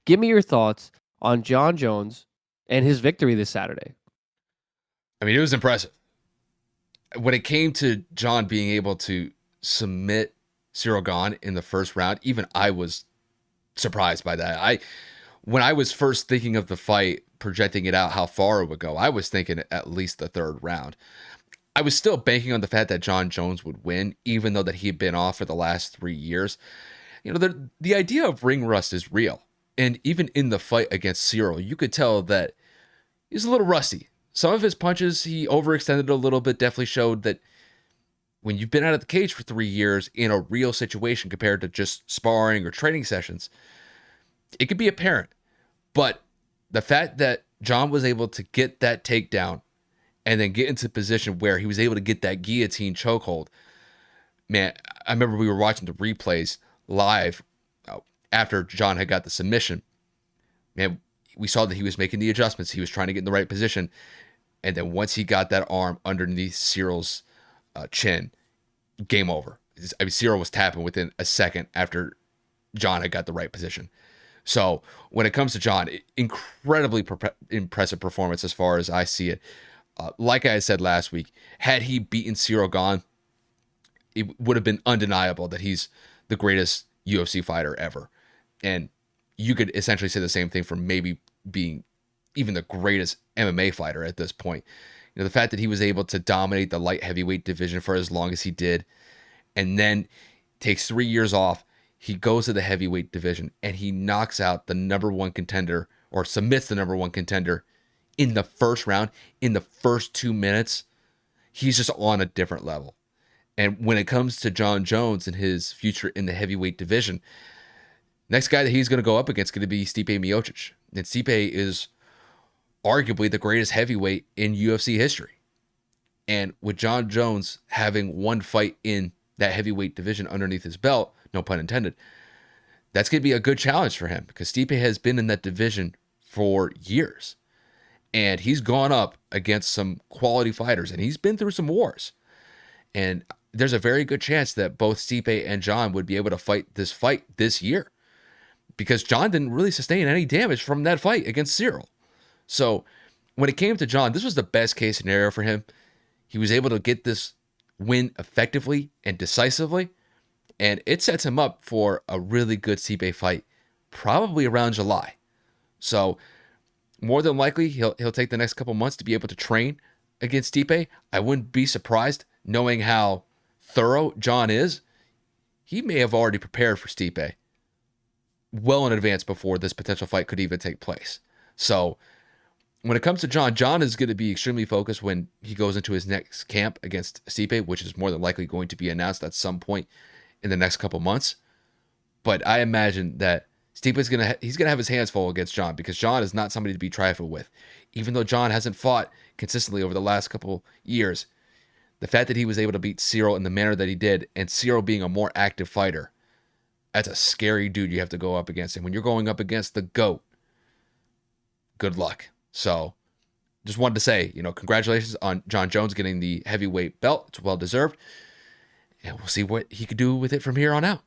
Give me your thoughts on John Jones and his victory this Saturday. I mean, it was impressive. When it came to John being able to submit Cyril Gahn in the first round, even I was surprised by that. When I was first thinking of the fight, projecting it out how far it would go, I was thinking at least the third round. I was still banking on the fact that John Jones would win, even though that he had been off for the last 3 years. The idea of ring rust is real. And even in the fight against Cyril, you could tell that he's a little rusty. Some of his punches, he overextended a little bit, definitely showed that when you've been out of the cage for 3 years in a real situation compared to just sparring or training sessions, it could be apparent. But the fact that John was able to get that takedown and then get into a position where he was able to get that guillotine chokehold, man, I remember we were watching the replays live after John had got the submission. Man, we saw that he was making the adjustments. He was trying to get in the right position. And then once he got that arm underneath Cyril's chin, game over. I mean, Cyril was tapping within a second after John had got the right position. So when it comes to John, incredibly impressive performance as far as I see it. Like I said last week, had he beaten Cyril Gahn, it would have been undeniable that he's the greatest UFC fighter ever. And you could essentially say the same thing for maybe being even the greatest MMA fighter at this point. The fact that he was able to dominate the light heavyweight division for as long as he did, and then takes 3 years off, he goes to the heavyweight division and he knocks out the number one contender, or submits the number one contender in the first round, in the first 2 minutes. He's just on a different level. And when it comes to John Jones and his future in the heavyweight division, next guy that he's going to go up against is going to be Stipe Miocic. And Stipe is arguably the greatest heavyweight in UFC history. And with John Jones having one fight in that heavyweight division underneath his belt, no pun intended, that's going to be a good challenge for him because Stipe has been in that division for years. And he's gone up against some quality fighters and he's been through some wars. And there's a very good chance that both Stipe and John would be able to fight this year because John didn't really sustain any damage from that fight against Cyril. So when it came to John, this was the best case scenario for him. He was able to get this win effectively and decisively, and it sets him up for a really good Stipe fight, probably around July. So more than likely, he'll take the next couple months to be able to train against Stipe. I wouldn't be surprised, knowing how thorough John is. He may have already prepared for Stipe well in advance before this potential fight could even take place. So when it comes to John, John is going to be extremely focused when he goes into his next camp against Stipe, which is more than likely going to be announced at some point in the next couple months. But I imagine that Stipe's he's gonna have his hands full against John because John is not somebody to be trifled with. Even though John hasn't fought consistently over the last couple years, the fact that he was able to beat Cyril in the manner that he did, and Cyril being a more active fighter, that's a scary dude you have to go up against. And when you're going up against the GOAT, good luck. So just wanted to say, congratulations on John Jones getting the heavyweight belt. It's well deserved. And we'll see what he could do with it from here on out.